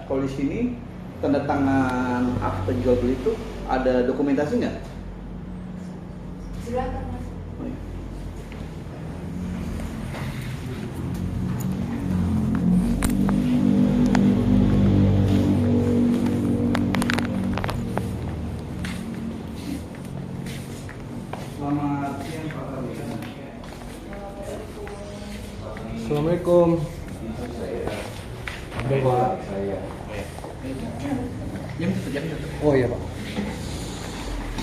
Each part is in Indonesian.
kalau di sini tanda tangan akte jual beli itu ada dokumentasi nggak? Silakan Mas. Oh, iya. Selamat siang Pak Rawi. Assalamualaikum. Oh iya Pak.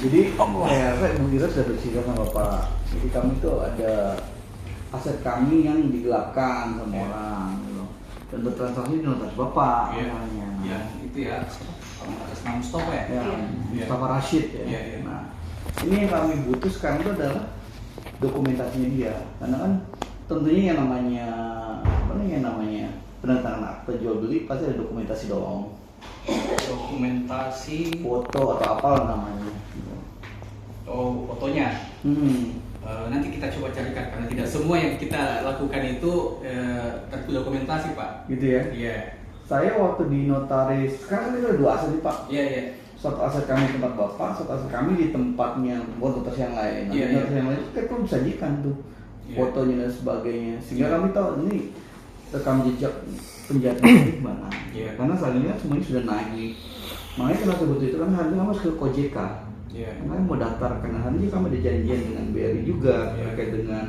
Jadi saya mengira sudah bercerita sama Bapak. Jadi kami itu ada aset kami yang digelapkan sama orang, gitu. Dan bertransaksi di notaris Bapak. Namanya. Ya, itu ya. Atas nama Mustafa ya? Ya, Iya. Mustafa Rashid ya. Iya, iya. Nah, ini yang kami butuh sekarang itu adalah dokumentasinya dia. Karena kan tentunya yang namanya penandatangan akte jual beli pasti ada dokumentasi dong. Dokumentasi. Foto atau apalah namanya. Oh, fotonya. Nanti kita coba carikan karena tidak semua yang kita lakukan itu terdokumentasi, Pak. Gitu ya. Iya. Saya waktu di notaris, sekarang kan ada 2 aset nih Pak. Iya, iya. Satu aset kami di tempat Bapak, satu aset kami di tempatnya notaris yang lain. Nah, Iya, notaris iya. yang lain itu kita perlu sajikan tuh Iya. fotonya dan sebagainya. Sehingga Iya. kami tahu ini rekam jejak penjahatnya gimana. Iya. Karena saat ini kan semuanya sudah naik. Makanya kenapa seperti itu kan hari ini kami harus ke KOJK. Iya. Kami mau daftar karena hari ini kami ada janjian dengan BRI juga Iya. terkait dengan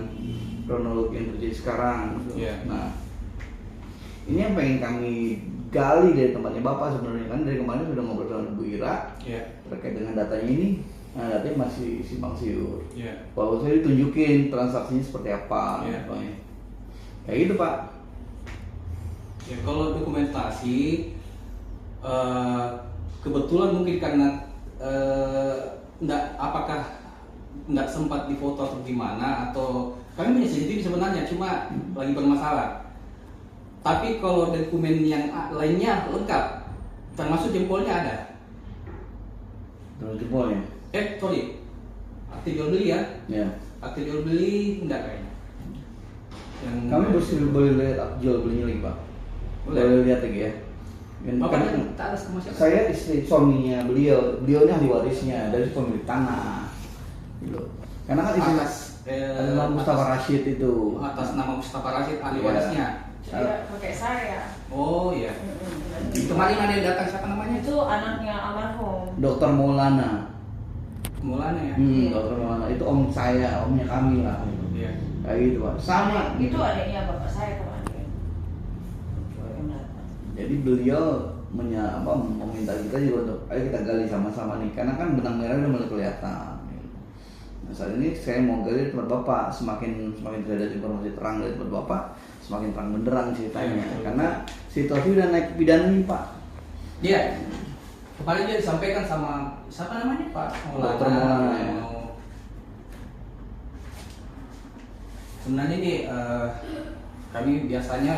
kronologi yang terjadi sekarang. Iya. Nah, ini yang pengen kami gali dari tempatnya Bapak sebenarnya kan dari kemarin sudah ngobrol dengan Bu Ira Iya. terkait dengan datanya ini. Nah, datanya masih simpang siur. Iya. Kalau saya ditunjukin transaksinya seperti apa, Iya. pokoknya. Kayak gitu Pak. Ya, kalau dokumentasi kebetulan mungkin karena apakah nggak sempat difoto atau gimana, atau kami punya CCTV sebenarnya cuma lagi bermasalah. Tapi kalau dokumen yang lainnya lengkap, termasuk jempolnya ada. Terus jempolnya. Sorry, akte jual beli ya? Ya. Akte jual beli enggak kayaknya. Yang Kami boleh lihat jual belinya lagi Pak. Boleh. Boleh lihat lagi ya. Dan Bapak kan kan tak ada sama siapa? saya istri suaminya beliau ini ahli warisnya dari pemilik tanah. Gitu. Karena kan istri adalah Mustafa Rashid itu. Atas nama Mustafa Rashid ahli Iya. warisnya. Saya pakai saya. Oh iya. Kemarin ada yang datang, siapa namanya? Itu anaknya almarhum. Dokter Maulana. Mulanya ya. Dokter Maulana itu om saya, omnya kami lah. Iya. Kayak gitu Pak. Sama. Itu gitu. adiknya bapak saya kemarin. Yang datang. Jadi beliau meminta kita juga untuk ayo kita gali sama-sama nih karena kan benang merah udah mulai kelihatan. Nah, saat ini saya mau gali tempat Bapak semakin terdapat informasi terang dari tempat Bapak semakin terang benderang ceritanya Iya. karena situasi udah naik pidana nih Pak. Iya. Kemarin dia disampaikan sama siapa namanya Pak? Dokter Maulana, ya. Sebenarnya ini kami biasanya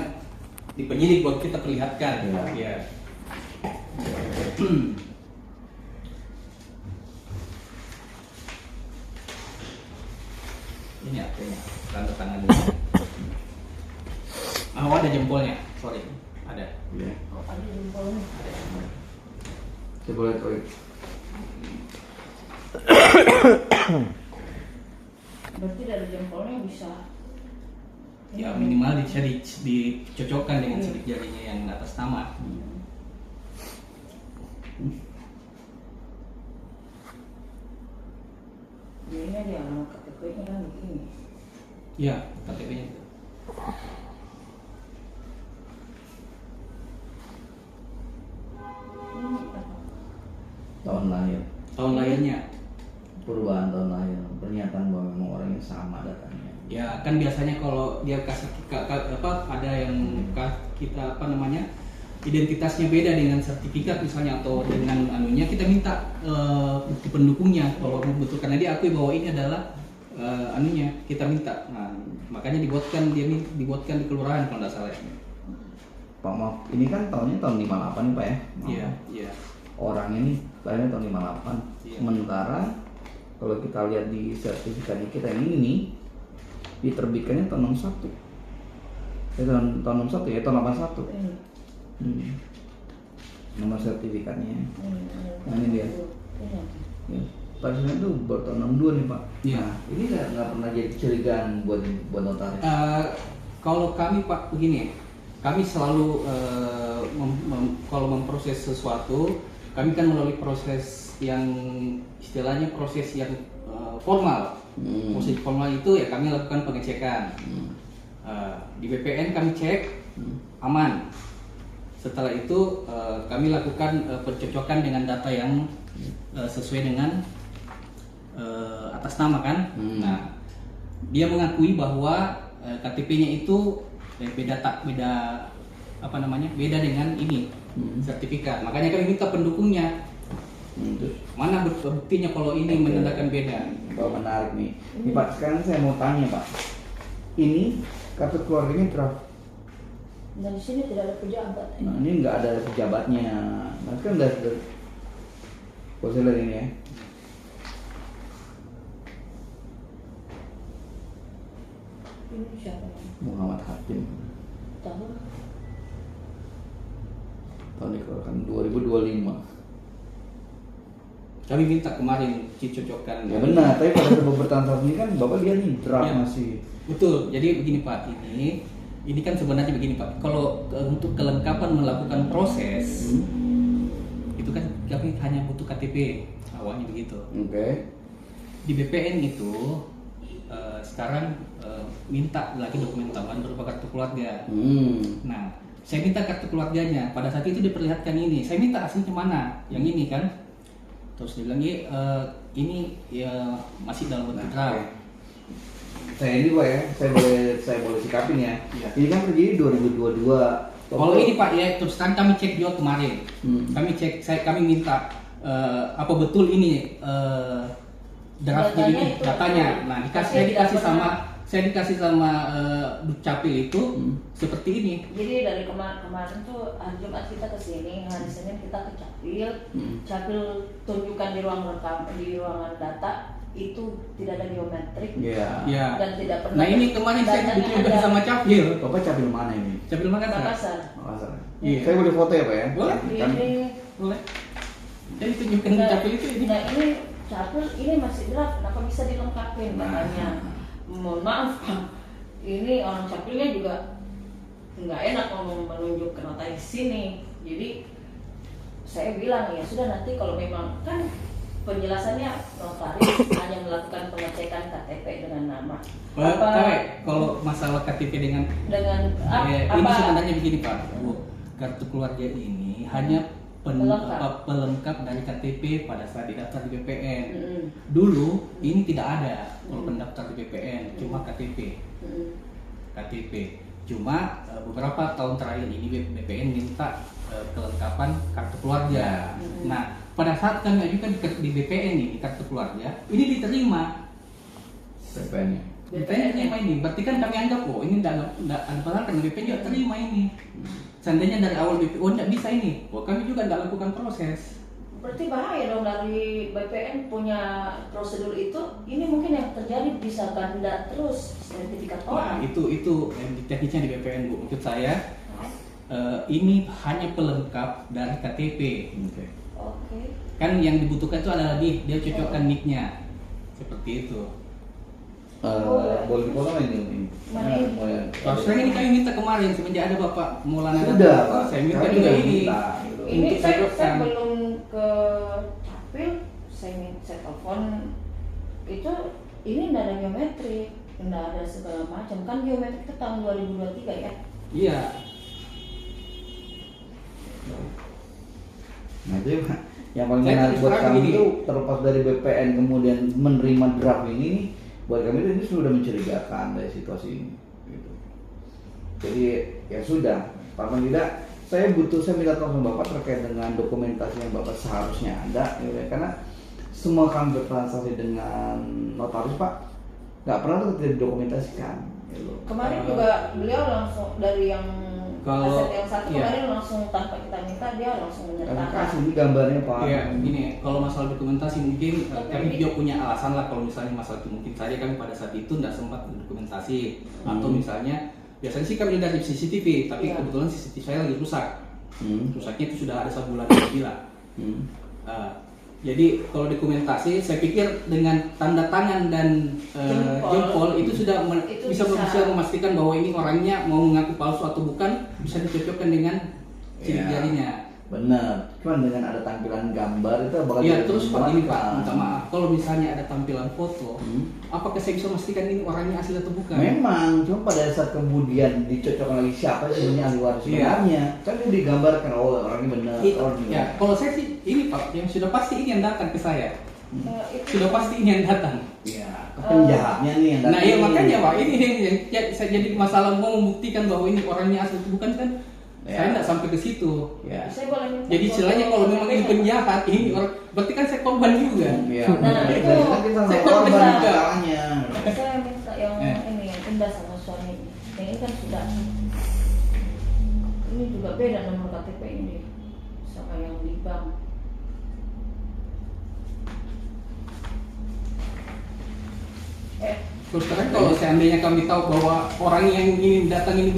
di penyidik buat kita perlihatkan. Iya. Iya. Ini artinya tanda tangan ini. Oh, ada jempolnya. Sorry, ada. Iya. Oh, ada jempolnya. Saya boleh tahu. Berarti dari jempolnya bisa. Ya minimal dicocokkan dengan sidik jarinya yang atas nama. Ini dia alamat KTP-nya kan begini. Iya, KTP-nya itu. Tahun lahir. Tahun lahirnya. Perubahan tahun lahir. Pernyataan bahwa memang orangnya sama datanya. Ya kan biasanya kalau dia kasih ada yang kita identitasnya beda dengan sertifikat misalnya atau dengan anunya, kita minta bukti pendukungnya bahwa betul karena dia akui bahwa ini adalah anunya, kita minta. Nah, makanya dibuatkan di kelurahan kalau nggak salah. Pak maaf, ini kan tahunnya tahun 58 nih Pak ya? Iya, iya. Orang ini lahirnya tahun 58. Iya. Sementara kalau kita lihat di sertifikatnya kita yang ini diterbitkannya tahun 61. Tahun 61 ya, tahun 81. nomor sertifikatnya. Nah ini dia. Ya. Pak Sunan itu baru tahun 62 nih Pak. Iya. Nah, ini nggak pernah jadi kecurigaan buat notaris. Kalau kami Pak begini, kami selalu kalau memproses sesuatu, kami kan melalui proses yang istilahnya proses yang formal. Proses formal itu ya kami lakukan pengecekan. Di BPN kami cek aman. Setelah itu kami lakukan pencocokan dengan data yang sesuai dengan atas nama kan. Nah, dia mengakui bahwa KTP-nya itu beda dengan ini sertifikat. Makanya kami minta pendukungnya. Mana buktinya kalau ini menandakan beda? Pak, menarik nih. Ini Pak, sekarang saya mau tanya Pak. Ini kartu keluarganya draft. Dan di sini tidak ada pejabat. Nah, ini nggak ada pejabatnya. Nah, kan udah kalau saya lihat ini ya. Ini siapa? Muhammad Hakim. Tahun Tahun dikeluarkan 2025. Kami minta kemarin dicocokkan. Ya benar, tapi pada saat bertahun-tahun ini kan Bapak lihat nih draft Ya. masih. Betul. Jadi begini Pak, ini kan sebenarnya begini Pak. Kalau untuk kelengkapan melakukan proses itu kan kami hanya butuh KTP awalnya begitu. Oke. Di BPN itu sekarang minta lagi dokumen tambahan berupa kartu keluarga. Nah, saya minta kartu keluarganya. Pada saat itu diperlihatkan ini. Saya minta aslinya mana? Yang ini kan. Terus dia bilang ini ya masih dalam bentuk draft. Saya ini Pak ya, saya boleh sikapin ya. Iya. Ini kan terjadi 2022. Kalau ini Pak ya, terus kan kami cek juga kemarin. Kami minta apa betul ini draftnya ini datanya. Nah, saya dikasih sama Dukcapil itu seperti ini. Jadi dari kemarin tuh hari Jumat kita ke sini, hari Senin kita ke Capil. Capil tunjukkan di ruangan data itu tidak ada biometrik. Iya. Dan tidak pernah. Nah ini kemarin saya ditunjukkan sama Capil. Bapak Capil mana ini? Capil Makassar. Makassar. Makassar. Iya. Saya boleh foto ya Pak ya? Boleh. Kan? Boleh. Jadi tunjukkan Capil itu ini. Nah ini Capil ini masih draft, kenapa bisa dilengkapin katanya? Mohon maaf, ini orang Capilnya juga nggak enak ngomong menunjuk ke notaris sini. Jadi saya bilang ya sudah, nanti kalau memang kan penjelasannya notaris hanya melakukan pengecekan KTP dengan nama. Kalau masalah KTP dengan apa? ini sebenarnya begini Pak, Bu, kartu keluarga ini hanya pelengkap dari KTP pada saat didaftar di BPN. Dulu ini tidak ada kalau pendaftar di BPN, cuma KTP. KTP. Cuma beberapa tahun terakhir ini BPN minta kelengkapan kartu keluarga. Nah, pada saat kami ajukan di BPN nih, di kartu keluarga, ini diterima. BPN-nya. BPN terima ini, berarti kan kami anggap ini tidak ada masalah karena BPN juga terima ini. Seandainya dari awal BPN tidak bisa ini, kami juga tidak lakukan proses. Berarti bahaya dong dari BPN punya prosedur itu. Ini mungkin yang terjadi bisa ganda terus sertifikat Wah, orang. itu teknisnya di BPN Bu. Maksud saya ini hanya pelengkap dari KTP. Oke. Kan yang dibutuhkan itu ada lagi, dia cocokkan nick-nya. Seperti itu. Boleh dipotong ini. Saya ini kami minta kemarin semenjak ada Bapak Maulana Sudah, Pak. saya minta Kami juga udah ini. minta, gitu. Ini Untuk saya cocokkan. belum ke Capil, saya telepon itu ini tidak ada biometrik, tidak ada segala macam. Kan biometrik itu tahun 2023 ya. Iya. Nah itu yang paling Saya menarik terus buat terang kami begini. itu terlepas dari BPN kemudian menerima draft ini, buat kami itu ini sudah mencurigakan dari situasi ini. Gitu. Jadi ya sudah, paling tidak saya minta tolong sama Bapak terkait dengan dokumentasi yang Bapak seharusnya ada, gitu ya. Karena semua kami bertransaksi dengan notaris Pak, nggak pernah tuh tidak didokumentasikan. Gitu. Kemarin juga beliau langsung dari yang aset yang satu kemarin langsung tanpa kita minta dia langsung Kami menyertakan. kasih ini gambarnya Pak. Iya, gini, kalau masalah dokumentasi mungkin kami juga punya alasan lah kalau misalnya masalah itu mungkin saja kami pada saat itu tidak sempat dokumentasi atau misalnya biasanya sih kami dari CCTV, tapi kebetulan CCTV saya lagi rusak. Rusaknya itu sudah ada sebulan lebih lah. Jadi kalau dokumentasi, saya pikir dengan tanda tangan dan jempol itu sudah Itu bisa memastikan bahwa ini orangnya mau mengaku palsu atau bukan, bisa dicocokkan dengan sidik jarinya. Benar, cuman dengan ada tampilan gambar itu bakal Iya, jadi terus Pak ini Pak, memberatkan. minta maaf. Kalau misalnya ada tampilan foto, apakah saya bisa memastikan ini orangnya asli atau bukan? Memang, cuma pada saat kemudian dicocokkan lagi siapa sebenarnya ahli waris sebenarnya, kan itu digambarkan orangnya benar. Ya, kalau saya sih ini Pak, yang sudah pasti ini yang datang ke saya. Sudah pasti ini yang datang. Iya, penjahatnya nih yang Nah, iya makanya Pak, ini yang saya jadi masalah mau membuktikan bahwa ini orangnya asli atau bukan kan? Saya tidak sampai ke situ. Ya. Saya boleh minta Jadi istilahnya kalau memang ini penjahat, ini orang berarti kan saya korban juga. Iya. Nah, itu kan kita saya sama korban korban masalahnya. Saya minta yang ini yang pindah sama suami. Yang ini kan sudah. Ini juga beda nomor KTP ini sama yang di bank. Terus terang kalau seandainya kami tahu bahwa orang yang ingin datang ini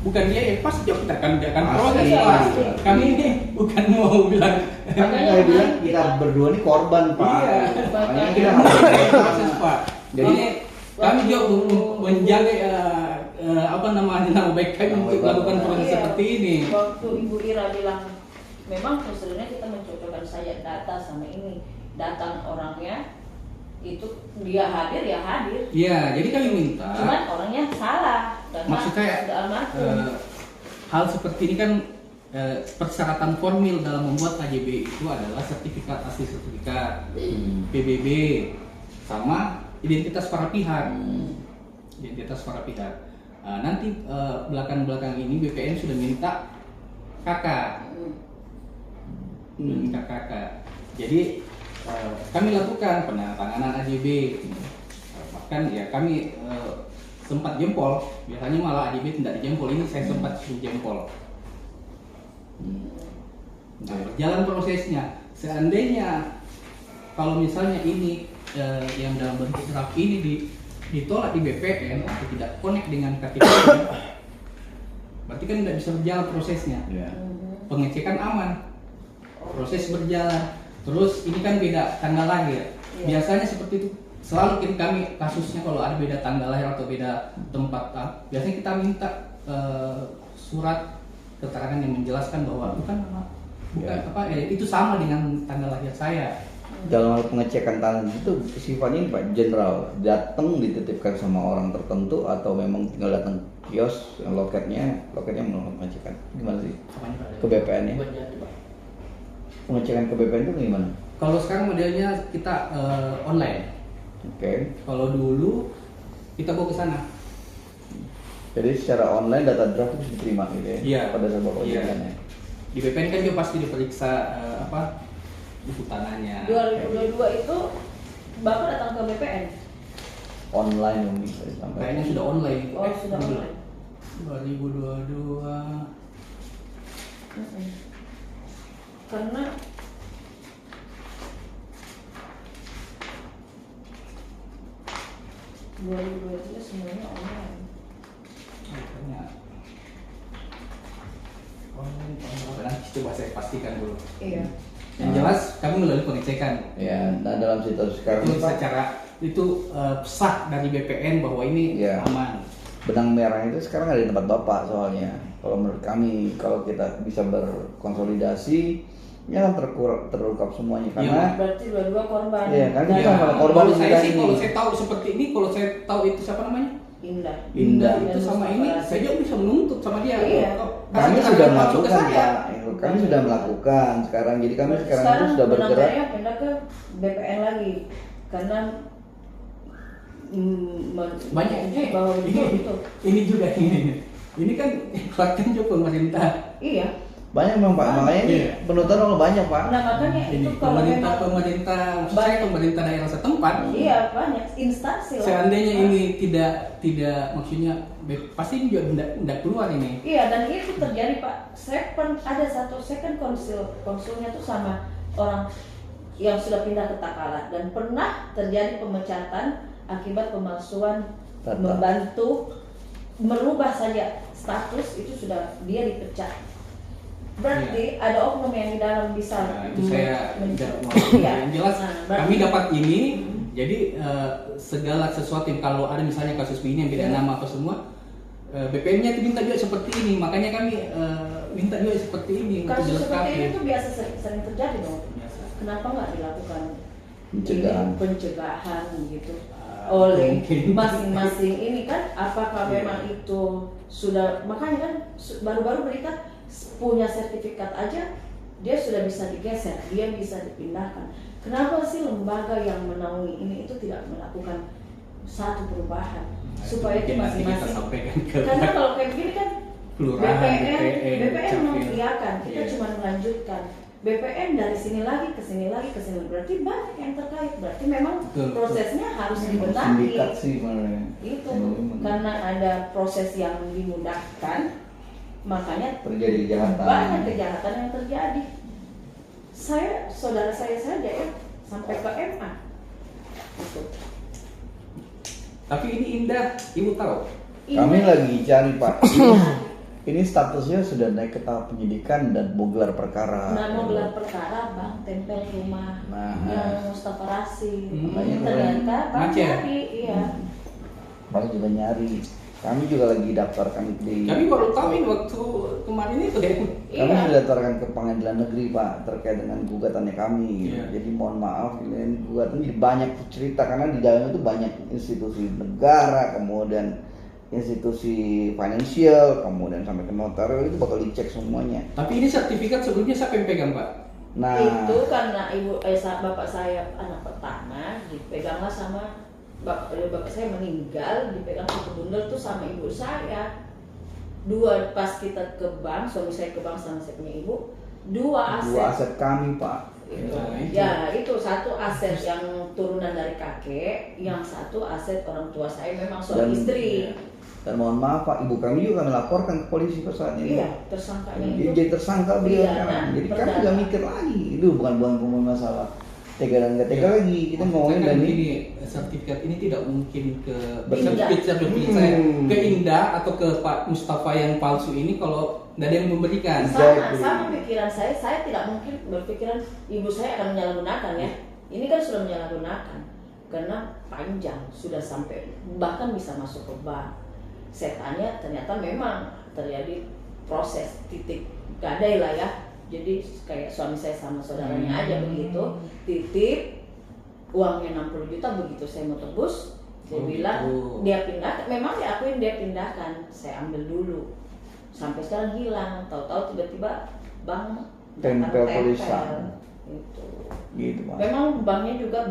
bukan dia, ya pasti kita akan proses Pasti, Pak. pasti. Kami ini bukan mau bilang Makanya saya bilang kita berdua ini korban, Pak. Iya. Makanya kita kita harus proses Pak. Jadi Jadi kami juga menjaga apa namanya nama baik kami Nama untuk baik melakukan Bapak. proses Iya. seperti ini. Waktu Ibu Ira bilang memang prosedurnya kita mencocokkan saya data sama ini, datang orangnya itu dia hadir ya hadir. Iya, jadi kami minta. Cuman orangnya salah karena Maksud saya, sudah almarhum. hal seperti ini kan persyaratan formil dalam membuat KJB itu adalah sertifikat asli sertifikat, PBB, sama identitas para pihak. Identitas para pihak. Nanti belakang-belakang ini BPN sudah minta kakak. Minta kakak. Jadi kami lakukan penandatanganan AJB. Bahkan ya kami sempat jempol. Biasanya malah AJB tidak dijempol. Ini saya sempat jempol. Nah, berjalan prosesnya. Seandainya kalau misalnya ini yang dalam bentuk draft ini ditolak di BPN atau tidak connect dengan KTP, berarti kan tidak bisa berjalan prosesnya. ya. Pengecekan aman, proses berjalan. Terus ini kan beda tanggal lahir. Iya. Biasanya seperti itu. Selalu kami kasusnya kalau ada beda tanggal lahir atau beda tempat, biasanya kita minta surat keterangan yang menjelaskan bahwa bukan itu sama dengan tanggal lahir saya. Dalam hal pengecekan tangan itu sifatnya ini Pak Jenderal, datang dititipkan sama orang tertentu atau memang tinggal datang kios loketnya menolak pengecekan. Gimana sih? Ke BPN ya? Pengecekan ke BPN itu gimana? Kalau sekarang modelnya kita online. Oke. Kalau dulu kita bawa ke sana. Jadi secara online data draft itu bisa diterima gitu ya? Iya. Pada saat Bapak Iya. ujian ya? Di BPN kan juga pasti diperiksa buku tanahnya. 2022 itu Bapak datang ke BPN. Online yang bisa disampaikan. Kayaknya sudah online. Oh, sudah online. 2022. Karena itu semuanya online. Kayaknya online. Nanti coba saya pastikan dulu. Iya. Yang jelas kami melalui pengecekan. Ya, nah dalam situasi sekarang Itu ini Pak, secara itu sah dari BPN bahwa ini Iya. aman. benang merah itu sekarang ada di tempat Bapak soalnya. Kalau menurut kami, kalau kita bisa berkonsolidasi, ya kan terungkap semuanya karena Berarti dua-dua korban. Iya, kan kita Ya, sama korban kalau saya kita sih ini. kalau saya tahu seperti ini, kalau saya tahu itu siapa namanya? Indah. Indah. Itu sama ini, saya juga bisa menuntut sama dia. Iya. Kami Kasih sudah masuk ke melakukan saya. Pak, kami sudah melakukan sekarang. Jadi kami sekarang itu sudah benang bergerak. merahnya pindah ke BPN lagi karena Banyak bahwa itu. Ini juga ini kan kuatkan juga pemerintah. Iya. Banyak memang Pak, makanya ini Iya. penonton kalau banyak Pak. Nah makanya Ini itu kalau memang pemerintah maksud saya pemerintah daerah setempat. iya banyak instansi lah. Seandainya ini tidak maksudnya pasti ini juga tidak keluar ini. Iya dan itu terjadi Pak. Ada satu second konsulnya tuh sama orang yang sudah pindah ke Takala dan pernah terjadi pemecatan akibat pemalsuan Data. membantu merubah saja status itu sudah dia dipecat. berarti ada oknum yang di dalam bisa Nah, itu saya tidak mau. Iya. Yang jelas Nah, berarti- kami dapat ini, jadi segala sesuatu yang kalau ada misalnya kasus begini yang beda nama apa semua, BPN-nya itu minta juga seperti ini, makanya kami minta juga seperti ini untuk kasus seperti dilengkapi. ini tuh biasa sering terjadi dong. Biasa. Kenapa nggak dilakukan Pencegahan. ini, pencegahan gitu oleh mungkin. masing-masing ini kan? Apakah memang itu sudah, makanya kan baru-baru berita punya sertifikat aja dia sudah bisa digeser, dia bisa dipindahkan. Kenapa sih lembaga yang menaungi ini itu tidak melakukan satu perubahan supaya itu Mungkin nanti kita masing-masing? sampaikan ke Karena kalau kayak begini kan Kelurahan, BPN Capil. mengiyakan, kita Iya. cuma melanjutkan. BPN dari sini lagi ke sini lagi ke sini, berarti banyak yang terkait, berarti memang Betul. prosesnya harus Sindikat dibenahi. sih sebenarnya. Itu Hmm. karena ada proses yang dimudahkan, makanya Terjadi kejahatan. banyak kejahatan yang terjadi. Saudara saya saja ya sampai ke MA. Gitu. Tapi ini indah, ibu tahu. Kami Ini- lagi cari Pak. Ini statusnya sudah naik ke tahap penyidikan dan mau gelar perkara. Nah, mau gelar perkara, Bang, tempel rumah Nah. yang Mustafa Rasid. Makanya Ternyata Bang Macet. nyari, iya. Bang juga nyari. Kami juga lagi daftarkan di. Kami baru tahu ini waktu kemarin itu deh. Kami Iya. sudah daftarkan ke Pengadilan Negeri Pak terkait dengan gugatannya kami. Iya. Jadi mohon maaf ini gugatan jadi banyak cerita karena di dalamnya itu banyak institusi negara, kemudian institusi finansial, kemudian sampai ke notaris itu bakal dicek semuanya. Tapi ini sertifikat sebelumnya siapa yang pegang, Pak? Nah, Itu karena bapak saya anak pertama dipeganglah sama bapak saya meninggal, dipegang satu bundel tuh sama ibu saya. Dua pas kita ke bank, suami saya ke bank sama saya punya ibu, dua dua aset. aset kami Pak. Itu. Nah, itu. Ya itu satu aset yang turunan dari kakek, yang satu aset orang tua saya memang suami istri. Dan mohon maaf Pak, ibu kami juga kami laporkan ke polisi saat ini. Iya, tersangkanya Jadi, itu. jadi tersangka beliau Iya, sekarang. nah, Jadi kami perdana. juga mikir lagi, itu bukan ngomong masalah tega dan nggak tega lagi. Kita ngomongin Kan dan ini sertifikat ini tidak mungkin ke Indah. sertifikat saya ke Indah atau ke Pak Mustafa yang palsu ini kalau tidak ada yang memberikan. Sama pikiran saya tidak mungkin berpikiran ibu saya akan menyalahgunakan ya. Ini kan sudah menyalahgunakan karena panjang sudah sampai bahkan bisa masuk ke bank. Setannya ternyata memang terjadi proses titik gadai lah ya. Jadi kayak suami saya sama saudaranya aja begitu, titip uangnya 60 juta begitu saya mau tebus, dia Oh, bilang gitu. dia pindah, memang diakuin dia pindahkan, saya ambil dulu. Sampai sekarang hilang, tahu-tahu tiba-tiba bank Tempel datang tulisan. Itu. gitu Pak. Memang banknya juga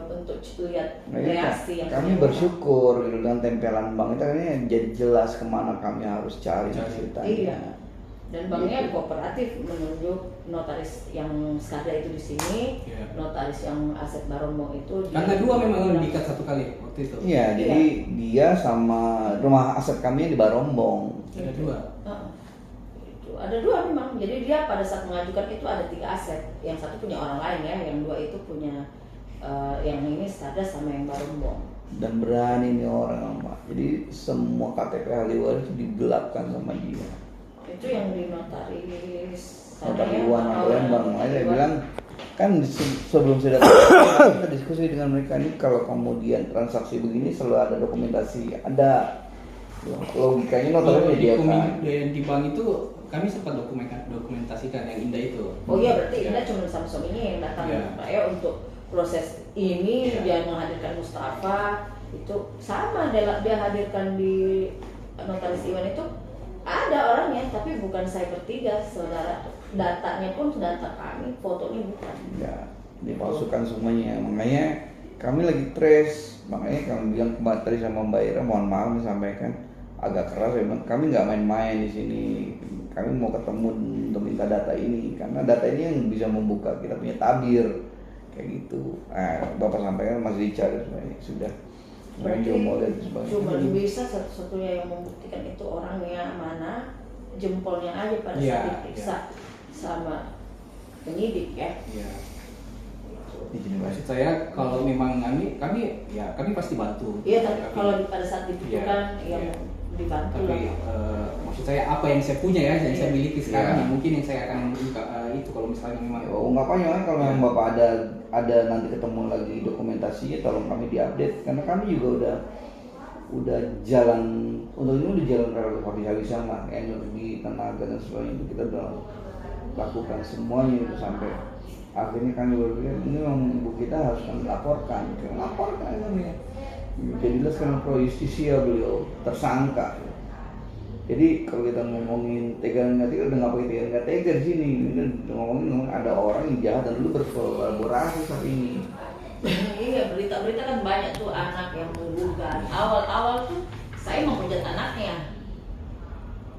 untuk lihat Nah, ini reaksi yang kami punya bersyukur gitu, dengan tempelan bank itu akhirnya jadi jelas kemana kami harus cari Cari. ceritanya. Iya. Dan banknya Gitu. kooperatif menunjuk notaris yang SKADA itu di sini, Iya. notaris yang aset Barombong itu di Karena dua memang diikat satu kali waktu itu. Iya, jadi dia sama rumah aset kami yang di Barombong. Ada dua. Heeh. Itu ada dua memang. Jadi dia pada saat mengajukan itu ada 3 aset. Yang satu punya orang lain ya, yang 2 itu punya yang ini SKADA sama yang Barombong. Dan berani nih orang Pak. Jadi semua KTP ahli waris itu digelapkan sama dia. Itu yang di notaris Notar ya, Iwan atau Lembang. Makanya saya Iwan. bilang kan sebelum saya datang kita diskusi dengan mereka ini kalau kemudian transaksi begini selalu ada dokumentasi, ada logikanya notarnya Kalau dia di bank itu kami sempat dokumentasikan yang Indah itu. Oh iya, berarti Iya. Indah cuma sama suaminya yang datang Iya. Pak ya untuk proses ini. Iya. Dia menghadirkan Mustafa itu sama dia hadirkan di notaris Iwan itu ada orangnya, tapi bukan saya bertiga saudara. Datanya pun data kami, fotonya bukan. ya dipalsukan semuanya. Makanya kami lagi trace, makanya kami bilang kemarin tadi sama Mbak Ira, mohon maaf disampaikan agak keras, saya bilang kami nggak main-main di sini. Kami mau ketemu untuk minta data ini karena data ini yang bisa membuka kita punya tabir kayak gitu. Bapak sampaikan masih dicari sebenarnya sudah. Berarti Juga mau lihat sebagainya. cuma bisa satu-satunya yang membuktikan itu orangnya mana, jempolnya aja pada Iya, saat diperiksa sama penyidik ya. Iya. Di sini Pak. Maksud saya kalau memang kami pasti bantu. Iya, tapi Kami- kalau pada saat dibutuhkan Iya, yang iya. dibantu Tapi lah. maksud saya apa yang saya punya ya, yang saya Iya. miliki sekarang Iya. ya mungkin yang saya akan buka itu kalau misalnya memang. Ya, ungkapannya kan kalau yang Bapak ada nanti ketemu lagi dokumentasinya, tolong kami diupdate karena kami juga udah jalan untuk ini udah jalan relatif habis-habisan lah, energi, tenaga dan sebagainya itu kita udah lakukan semuanya itu sampai akhirnya kami berpikir ini memang ibu kita harus kami laporkan ini. Jadilah sekarang pro justisia beliau tersangka. Jadi kalau kita ngomongin tega nggak tega udah nggak pakai tega nggak tega di sini. Ini udah ngomongin ada orang yang jahat dan lu berkolaborasi saat ini. Iya, berita-berita kan banyak tuh anak yang menggugat. Awal-awal tuh saya mau hujat anaknya.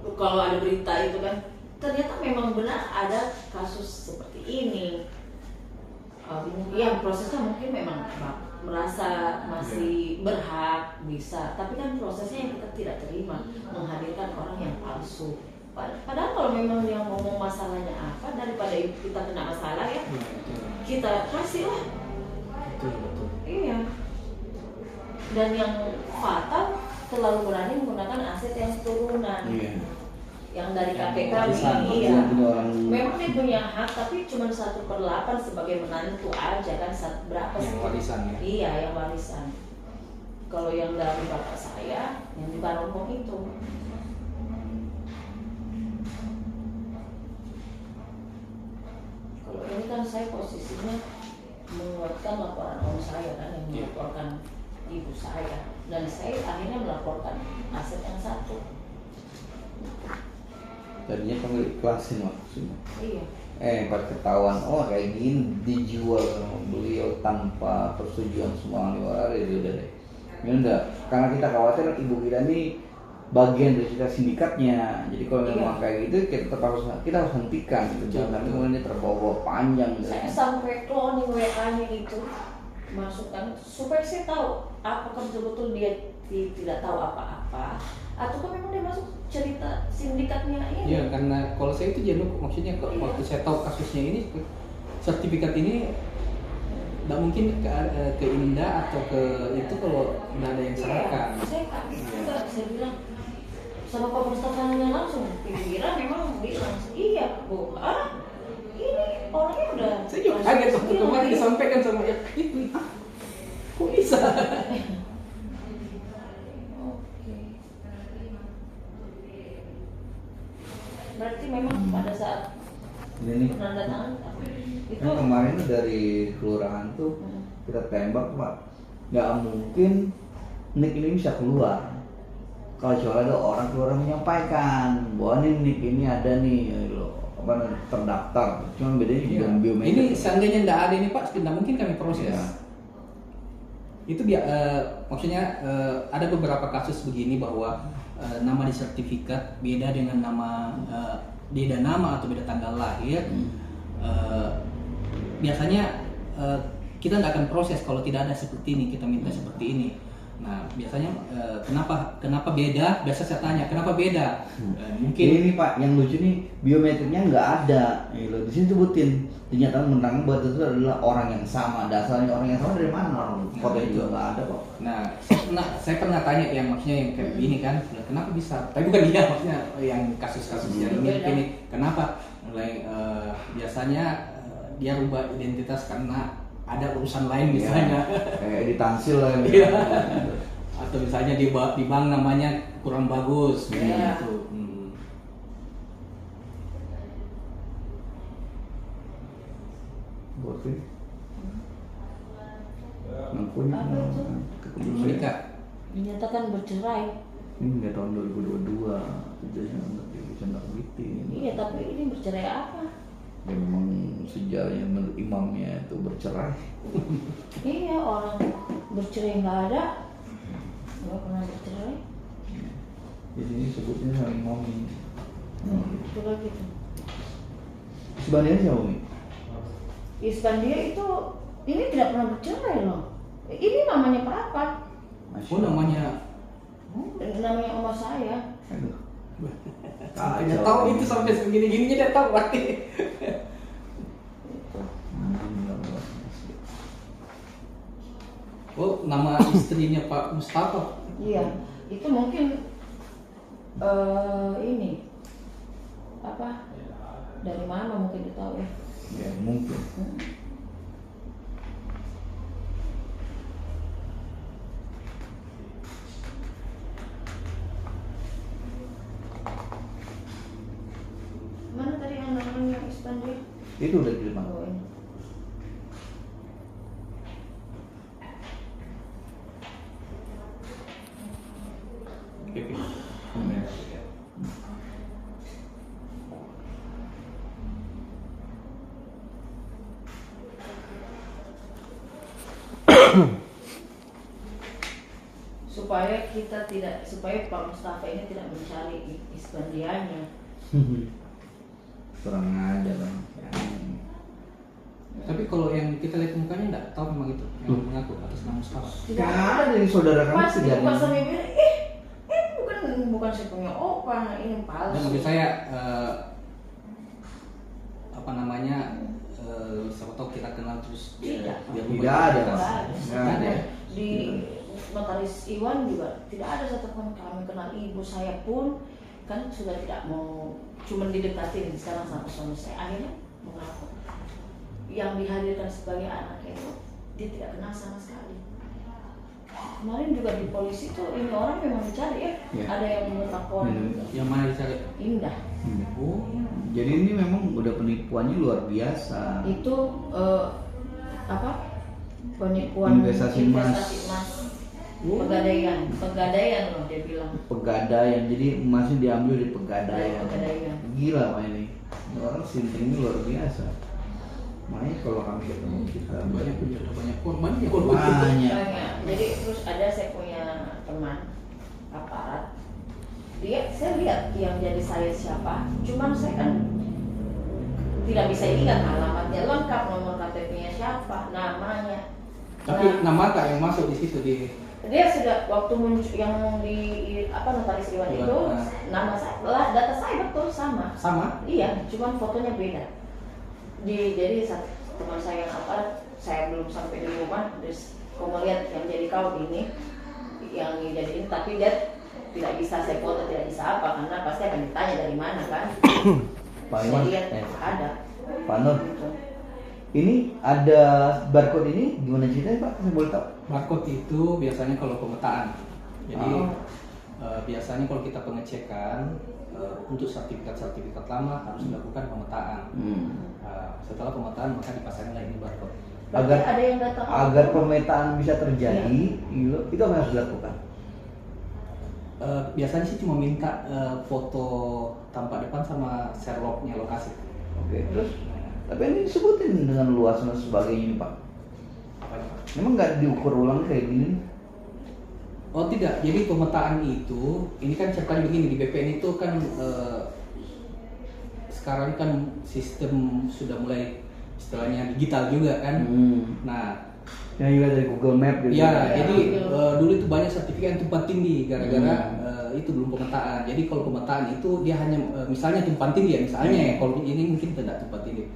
Kalau ada berita itu kan, ternyata memang benar ada kasus seperti ini. Ya prosesnya mungkin memang merasa masih berhak bisa, tapi kan prosesnya yang kita tidak terima, menghadirkan orang yang palsu. Padahal kalau memang dia ngomong masalahnya apa, daripada kita kena masalah ya, kita kasih lah. Betul. Iya. Dan yang fatal terlalu berani menggunakan aset yang turunan. Iya. Yang dari KPK warisan, ini, iya. punya orang. Memang dia punya hak, tapi cuma 1/8 sebagai menantu aja kan, berapa Yang sih? warisan ya. Iya, yang warisan. Kalau yang dari bapak saya, yang di Barongsong itu. Kalau ini kan saya posisinya menguatkan laporan om saya kan, yang Iya. melaporkan ibu saya, dan saya akhirnya melaporkan aset yang satu. Tadinya kami ikhlasin maksudnya. Iya. Pas ketahuan kayak gini dijual sama beliau tanpa persetujuan semua ahli waris, ya udah deh. Ini udah, karena kita khawatir ibu kita ini bagian dari kita sindikatnya. Jadi kalau memang kayak gitu kita harus hentikan gitu. Jangan sampai kemudian ini terbawa panjang. Saya sampai cloning WA-nya itu masukkan supaya saya tahu apakah betul-betul dia tidak tahu apa-apa atau kan memang dia masuk cerita sindikatnya ini. Iya, karena kalau saya itu jenuh, maksudnya waktu saya tahu kasusnya ini, sertifikat ini nggak mungkin ke Indah atau ke itu kalau nggak ada yang serahkan. Saya kaget juga, saya bilang sama Pak Mustafanya langsung, pikiran memang bilang iya bu, ini orangnya udah. Saya juga kaget waktu kemarin disampaikan sama ya itu, kok bisa? Berarti memang pada saat Ini nih. penandatangan itu Kan kemarin tuh dari kelurahan tuh kita tembak Pak, nggak mungkin nik ini bisa keluar kalau kecuali ada orang keluar menyampaikan bahwa nik ini ada nih terdaftar, cuma bedanya juga biometrik. Ini seandainya nggak ada ini Pak, nggak mungkin kami proses. Ya. Itu maksudnya ada beberapa kasus begini bahwa nama di sertifikat beda dengan nama beda nama atau beda tanggal lahir. Biasanya kita nggak akan proses kalau tidak ada seperti ini, kita minta seperti ini. Nah biasanya kenapa beda? Biasa saya tanya kenapa beda? Mungkin ini Pak yang lucu nih biometriknya nggak ada, di sini sebutin dinyatakan menang bahwa itu adalah orang yang sama. Dasarnya orang yang sama dari mana? Fotonya juga nggak ada kok. Nah, saya pernah tanya yang maksudnya yang kayak gini kan, kenapa bisa? Tapi bukan dia maksudnya yang kasus-kasus yang ini, kenapa? Mulai biasanya dia rubah identitas karena ada urusan lain misalnya. Kayak editansil lah. Iya. Atau misalnya di bank namanya kurang bagus, Iya. gitu. Boleh. Ngakunya Menikah. dinyatakan bercerai. Ini nggak tahun 2022, jadi nggak bisa nggak bikin. Iya, tapi ini bercerai apa? Ya memang sejarahnya menurut imamnya itu bercerai. Iya, orang bercerai nggak ada, nggak pernah bercerai. Jadi ini sebutnya sama imamnya. Itu lagi tuh. Sebenarnya siapa Umi? Isbandia itu ini tidak pernah bercerai loh. Ini namanya Papa. Oh namanya. Namanya oma saya. Aduh. Dia tahu itu sampai segini-gininya dia tahu berarti. Oh nama istrinya Pak Mustafa. Iya, itu mungkin ini apa dari mana mungkin dia tahu ya. Ya mungkin. Mana tadi yang namanya Ispandia? Itu udah di depan. Oh, ini. Oke. supaya Pak Mustafa ini tidak mencari Ispandianya. Kurang aja bang. Tapi kalau yang kita lihat mukanya enggak tahu memang itu yang mengaku atas nama Mustafa. Tidak Ada dari saudara kamu Pas tidak pas saya bilang, bukan saya punya opa, ini palsu. Dan maksud saya apa namanya siapa tahu kita kenal terus Tidak. Tidak ada, Pak. Tidak Tidak ada. Di Notaris Iwan juga tidak ada satupun kami kenal ibu saya pun kan sudah tidak mau cuma didekatin sekarang sama suami saya akhirnya mengaku yang dihadirkan sebagai anaknya itu dia tidak kenal sama sekali. Kemarin juga di polisi tuh ini orang memang dicari ya. Ada yang menelpon yang mana dicari? Indah. Oh, Jadi ini memang udah penipuannya luar biasa. Itu apa penipuan Investasi emas. pegadaian loh dia bilang. Pegadaian, jadi emasnya diambil di pegadaian. Pegadaian. Gila Pak ini. Orang sintingnya luar biasa. Makanya kalau kami ketemu kita banyak korban ya banyak. Jadi terus ada saya punya teman aparat. Saya lihat yang jadi saya siapa. Cuman saya kan tidak bisa ingat alamatnya lengkap, nomor KTP-nya siapa, namanya. Tapi nama kak yang masuk di situ di Dia sudah waktu muncul yang di Notaris Iwan itu nama saya, data saya betul sama. sama? Iya, cuman fotonya beda. Jadi teman saya yang aparat, saya belum sampai di rumah, terus kau melihat yang jadi kau ini, yang jadi ini, tapi dia tidak bisa saya foto, tidak bisa apa, karena pasti akan ditanya dari mana kan. Pak Saya Iwan, lihat ada. Pak Nur, Gitu. ini ada barcode ini gimana ceritanya Pak? Saya boleh tahu? Barcode itu biasanya kalau pemetaan. Jadi Oh. biasanya kalau kita pengecekan untuk sertifikat lama harus dilakukan pemetaan. Setelah pemetaan maka dipasanglah ini barcode. Berarti ada yang datang agar pemetaan bisa terjadi, itu apa yang harus dilakukan? Biasanya sih cuma minta foto tampak depan sama Sherlocknya lokasi. Oke, terus tapi ini disebutin dengan luas dan sebagainya nih Pak. Apanya, Pak? Memang nggak diukur ulang kayak gini? Oh tidak, jadi pemetaan itu, ini kan ceritanya begini, di BPN itu kan sekarang kan sistem sudah mulai istilahnya digital juga kan. Nah, yang juga dari Google Map gitu. ya, jadi dulu itu banyak sertifikat yang tumpang tindih gara-gara itu belum pemetaan. Jadi kalau pemetaan itu dia hanya misalnya tumpang tindih ya, misalnya ya, kalau ini mungkin tidak tumpang tindih.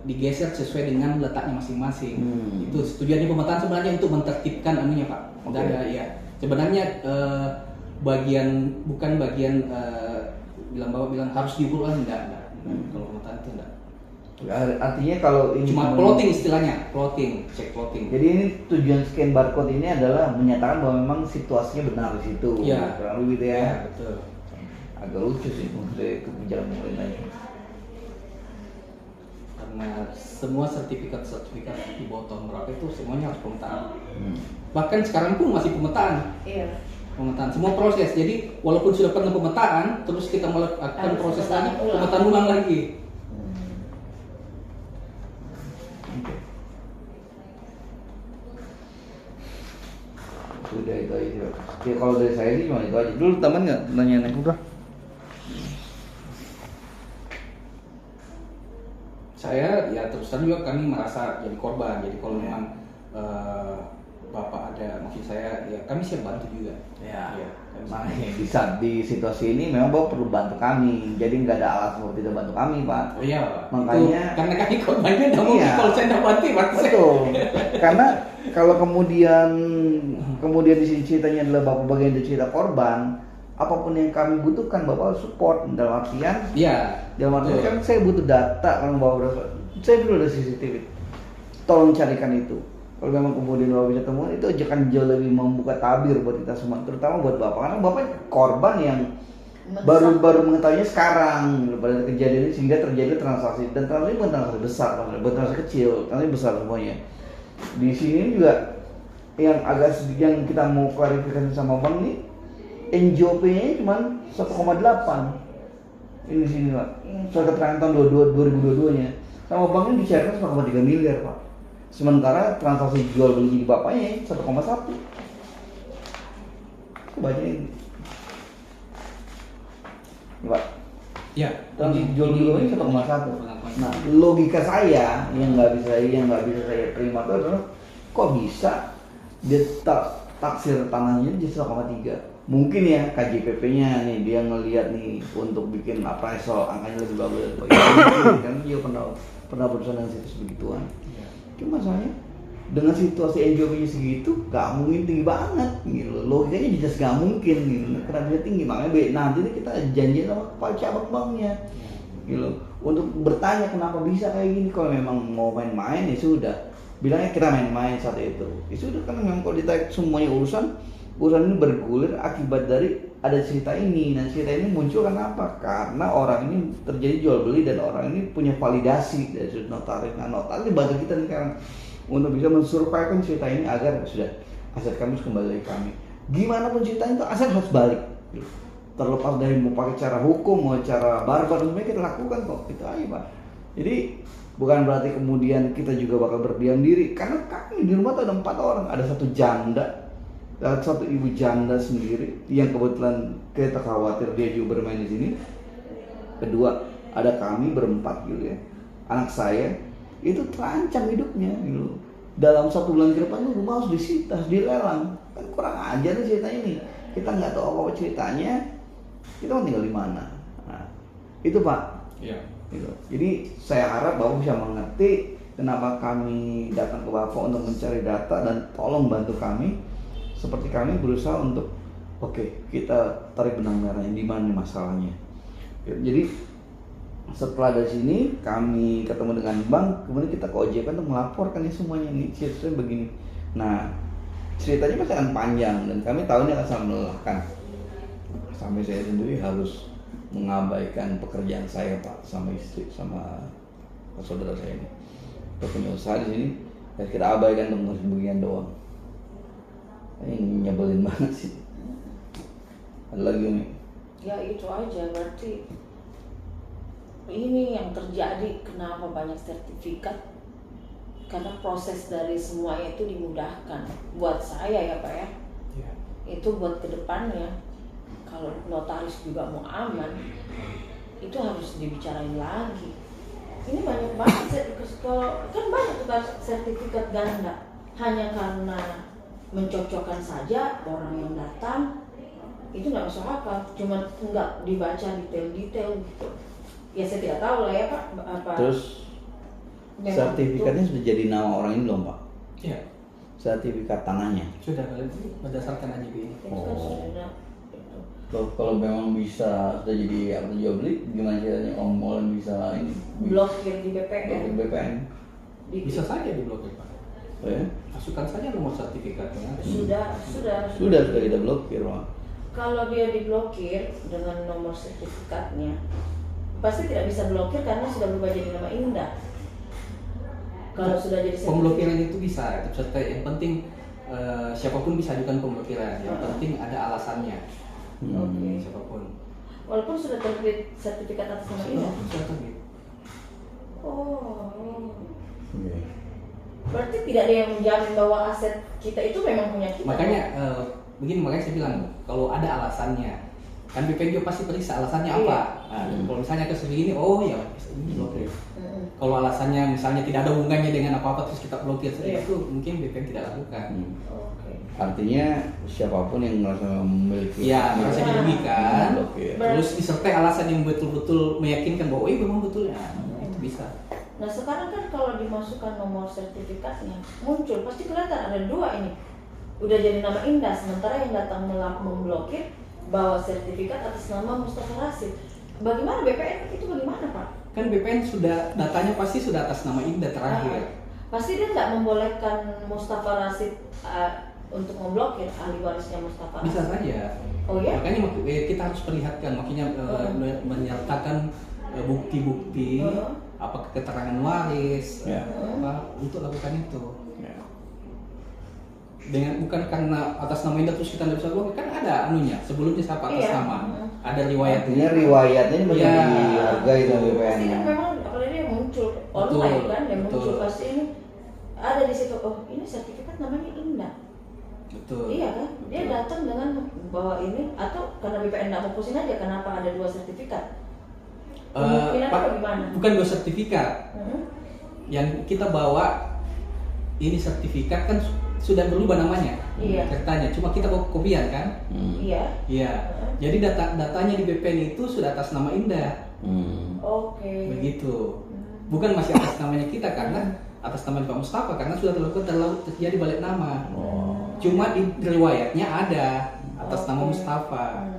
Digeser sesuai dengan letaknya masing-masing. Itu tujuannya pemetaan sebenarnya untuk mentertibkan anunya Pak. Okay. Ya. Sebenarnya bukan bagian bilang harus diulang enggak. Kalau pemetaan itu enggak. Artinya kalau ini Cuma plotting istilahnya, cek plotting. Jadi ini tujuan scan barcode ini adalah menyatakan bahwa memang situasinya benar di situ. Iya. Kurang lebih gitu ya. Ya, betul. Agak lucu sih maksudnya kebijakan pemerintahnya. Karena semua sertifikat di bawah tahun berapa itu semuanya harus pemetaan. Bahkan sekarang pun masih pemetaan. Iya. Pemetaan semua proses. Jadi walaupun sudah pernah pemetaan, terus kita melakukan Harus proses pemetaan lagi, ulang. pemetaan ulang lagi. Sudah itu aja. Ya kalau dari saya sih cuma itu aja. Dulu taman nggak pertanyaannya? Udah. Saya ya terus terang juga kami merasa jadi korban. Jadi kalau memang bapak ada, maksud saya ya kami siap bantu juga. Ya. Kami siap. Makanya di situasi ini memang Bapak perlu bantu kami. Jadi nggak ada alasan untuk tidak bantu kami, Pak. Oh iya, Pak. Makanya Itu, karena kami korbannya nggak mungkin Iya. kalau saya nggak bantu, Pak. betul. Karena kalau kemudian di sini ceritanya adalah Bapak bagian dari cerita korban, apapun yang kami butuhkan Bapak harus support dalam artian Iya. dalam artian Betul. kan saya butuh data kalau Bapak udah saya dulu ada CCTV. Tolong carikan itu. Kalau memang kemudian Bapak bisa temukan itu akan jauh lebih membuka tabir buat kita semua, terutama buat Bapak karena Bapak korban yang baru mengetahuinya sekarang pada kejadian ini sehingga terjadi transaksi dan transaksi bukan transaksi besar, bukan transaksi kecil, transaksi besar semuanya. Di sini juga yang agak sedikit yang kita mau klarifikasi sama Bang nih, NJOP-nya cuma 1,8. Ini sini Pak. Soal keterangan tahun 2022-nya. Sama Bang ini dicairkan 1,3 miliar Pak. Sementara transaksi jual beli di bapaknya 1,1. Baca ini. Pak. Ya. Transaksi jual beli 1,1. Nah, logika saya yang nggak bisa saya terima itu adalah kok bisa dia taksir tanahnya jadi 1,3. Mungkin ya KJPP-nya nih dia ngelihat nih untuk bikin appraisal angkanya lebih bagus kan dia pernah berusaha dengan situs begituan. Cuma soalnya dengan situasi NJOP-nya segitu gak mungkin tinggi banget gitu. Logikanya jelas gak mungkin gitu. Kenapa bisa tinggi? Makanya nanti nih kita janji sama kepala cabang banknya gitu untuk bertanya kenapa bisa kayak gini. Kalau memang mau main-main ya sudah, bilangnya kita main-main saat itu. Ya sudah, kan memang kalau ditarik semuanya urusan ini bergulir akibat dari ada cerita ini. Nah cerita ini muncul kenapa? Karena orang ini terjadi jual beli dan orang ini punya validasi dari sudut notaris. Nah notaris bantu kita nih sekarang untuk bisa mensurveikan cerita ini agar sudah aset kami harus kembali ke kami. Gimana pun ceritanya itu aset harus balik. Terlepas dari mau pakai cara hukum, mau cara barbar, semuanya kita lakukan kok. Itu aja Pak. Jadi bukan berarti kemudian kita juga bakal berdiam diri. Karena kami di rumah tuh ada 4 orang. Ada 1 janda, ada 1 ibu janda sendiri yang kebetulan kita khawatir dia juga bermain di sini. Kedua, ada kami berempat gitu ya. Anak saya itu terancam hidupnya gitu. Dalam 1 bulan ke depan tuh rumah harus disita, harus dilelang. Kan kurang ajar nih ceritanya nih. Kita nggak tahu apa-apa ceritanya. Kita mau tinggal di mana? Nah, itu Pak. Iya. Gitu. Jadi saya harap Bapak bisa mengerti kenapa kami datang ke Bapak untuk mencari data dan tolong bantu kami. Seperti kami berusaha untuk kita tarik benang merahnya di mana masalahnya. Jadi setelah dari sini kami ketemu dengan bank, kemudian kita ke OJK untuk melaporkan ini semuanya nih ceritanya begini. Nah ceritanya pasti akan panjang dan kami tahu ini akan sangat melelahkan. Sampai saya sendiri harus mengabaikan pekerjaan saya Pak sama istri sama saudara saya ini. Kita punya usaha di sini, ya kita abaikan untuk ngurus bagian doang. Ini nyebelin banget sih. Ada lagi nih? Ya itu aja, berarti ini yang terjadi kenapa banyak sertifikat, karena proses dari semuanya itu dimudahkan buat saya ya Pak ya. Itu buat kedepannya kalau notaris juga mau aman itu harus dibicarain lagi. Ini banyak banget kan banyak tuh sertifikat ganda hanya karena mencocokkan saja orang yang datang itu nggak masuk akal, cuma nggak dibaca detail-detail gitu. Ya saya tidak tahu lah ya Pak apa. Terus sertifikatnya sudah jadi nama orang ini belum Pak? Iya. Sertifikat tanahnya Sudah berdasarkan AJB ini. Itu kan sudah Kalau memang bisa sudah jadi apa jual beli, gimana caranya Om Molen bisa ini blokir di BPN. blokir BPN? Bisa saja diblokir Pak. Oh, ya? Masukkan saja nomor sertifikatnya. Sudah kita blokir Pak. Kalau dia diblokir dengan nomor sertifikatnya pasti tidak bisa blokir karena sudah berubah jadi nama Indah. Kalau sudah jadi sertifikat, Pemblokiran itu bisa, yang penting siapapun bisa ajukan pemblokiran. Yang penting ada alasannya. Siapapun. walaupun sudah terbit sertifikat atas nama Indah. Sudah terbit. Oh. Oke. Berarti tidak ada yang menjamin bahwa aset kita itu memang punya kita. Makanya makanya saya bilang kalau ada alasannya, kan BPN juga pasti periksa alasannya apa. Nah, kalau misalnya kasus begini, oh ya ini blokir. Kalau alasannya misalnya tidak ada hubungannya dengan apa-apa terus kita blokir, itu mungkin BPN tidak lakukan. Artinya siapapun yang merasa memiliki Merasa dirugikan, blokir. terus disertai alasan yang betul-betul meyakinkan bahwa memang betul ya, itu bisa. Nah sekarang kan kalau dimasukkan nomor sertifikatnya muncul pasti kelihatan ada 2 ini udah jadi nama Indah, sementara yang datang memblokir bawa sertifikat atas nama Mustafa Rashid. Bagaimana BPN itu bagaimana Pak? Kan BPN sudah datanya pasti sudah atas nama Indah terakhir. Pasti dia nggak membolehkan Mustafa Rashid untuk memblokir ahli warisnya Mustafa Rashid. Bisa saja. Oh ya? Makanya kita harus perlihatkan, makanya menyertakan bukti-bukti, apakah keterangan waris, untuk lakukan itu. Dengan bukan karena atas nama Indah terus kita nggak bisa blokir, kan ada anunya sebelumnya siapa atas nama, ada riwayatnya. Artinya riwayatnya ini menjadi harga itu BPN. Pasti kan memang apalagi yang muncul online kan, yang muncul pasti ini ada di situ. Oh ini sertifikat namanya Indah. Betul. Iya kan, dia datang dengan bawa ini, atau karena BPN nggak mau pusing aja kenapa ada 2 sertifikat? Kemungkinan bagaimana? Bukan 2 sertifikat. Yang kita bawa ini sertifikat kan sudah berubah namanya, ceritanya. Cuma kita bawa kopian kan? Iya. Iya. Jadi datanya di BPN itu sudah atas nama Indah. Oke. Begitu. Bukan masih atas namanya kita karena atas nama Pak Mustafa karena sudah terjadi balik nama. Cuma di riwayatnya ada atas nama Mustafa.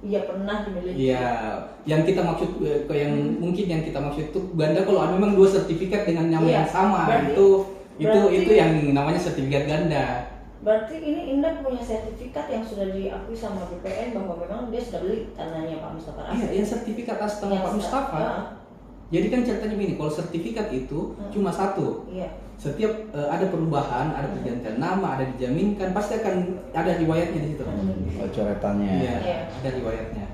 Iya pernah dimiliki. Iya, yang kita maksud mungkin yang kita maksud itu ganda kalau memang 2 sertifikat dengan nama yang sama, berarti, itu yang namanya sertifikat ganda. Berarti ini Indah punya sertifikat yang sudah diakui sama BPN bahwa memang dia sudah beli tanahnya Pak Mustafa Rashid. Iya, yang sertifikat atas nama Pak Mustafa. Jadi kan ceritanya begini, kalau sertifikat itu cuma satu. Iya. Setiap ada perubahan, ada pergantian nama, ada dijaminkan, pasti akan ada riwayatnya di situ. Coretannya. Iya, ada riwayatnya.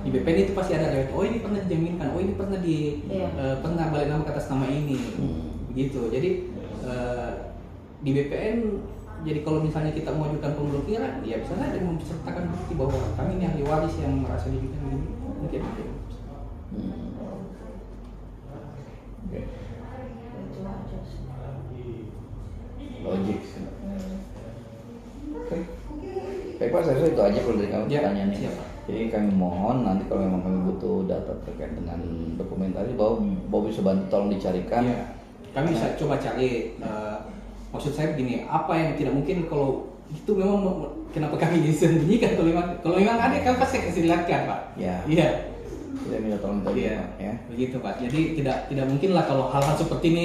Di BPN itu pasti ada riwayat. Oh ini pernah dijaminkan, oh ini pernah pernah balik nama ke atas nama ini, begitu. Jadi di BPN, jadi kalau misalnya kita mengajukan pemblokiran, ya bisa saja menceritakan bukti bahwa kami ini ahli waris yang merasa dirugikan ini, mungkin. Itu aja sih. Logik sih. Oke. Baik Pak, saya rasa itu aja kalau dari kami pertanyaannya. Siapa? Jadi kami mohon nanti kalau memang kami butuh data terkait dengan dokumen tadi, bahwa Bob bisa bantu tolong dicarikan. Iya. Kami bisa coba cari. Maksud saya begini, apa yang tidak mungkin kalau itu memang kenapa kami disembunyikan? Kalau memang ada kan pasti kasih lihatkan Pak. Ya. Iya. Kita minta tolong tadi Iya. Pak. Ya. Begitu Pak. Jadi tidak mungkin lah kalau hal-hal seperti ini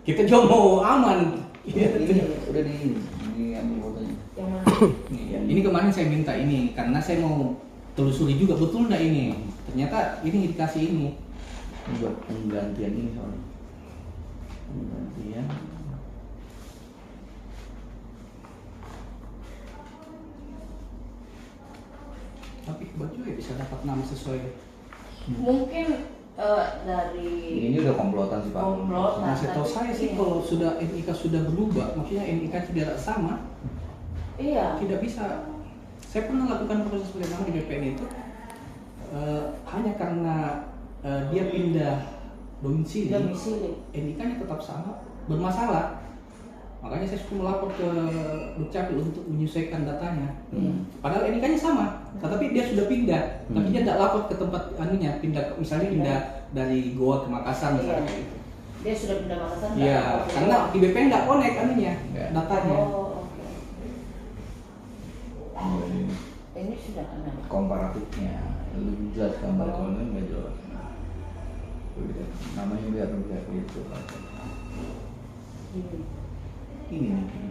kita juga mau aman. Iya. Udah diambil fotonya. Yang mana? Ini kemarin saya minta ini karena saya mau telusuri juga betul nggak ini. Ternyata ini dikasih ini. Buat penggantian ini soalnya. Penggantian. Tapi baju ya bisa dapat nama sesuai. Mungkin dari Ini udah komplotan sih Pak. Komplotan. Nah, setahu saya sih kalau sudah NIK sudah berubah, maksudnya NIK tidak sama, Iya. tidak bisa. Saya pernah lakukan proses penggantian di BPN itu hanya karena dia pindah domisili, NIK-nya tetap sama, bermasalah. Makanya saya suka melapor ke Dukcapil untuk menyesuaikan datanya. Padahal NIK-nya sama, tetapi dia sudah pindah, tapi dia tidak lapor ke tempat anunya, misalnya pindah dari Goa ke Makassar misalnya kayak gitu. Dia sudah pindah Makassar. Iya, karena di BPN nggak connect anunya, datanya. Ini sudah kena. Komparatifnya lebih jelas gambar kalau ini nggak jelas. Namanya biar itu Pak. Ini nih.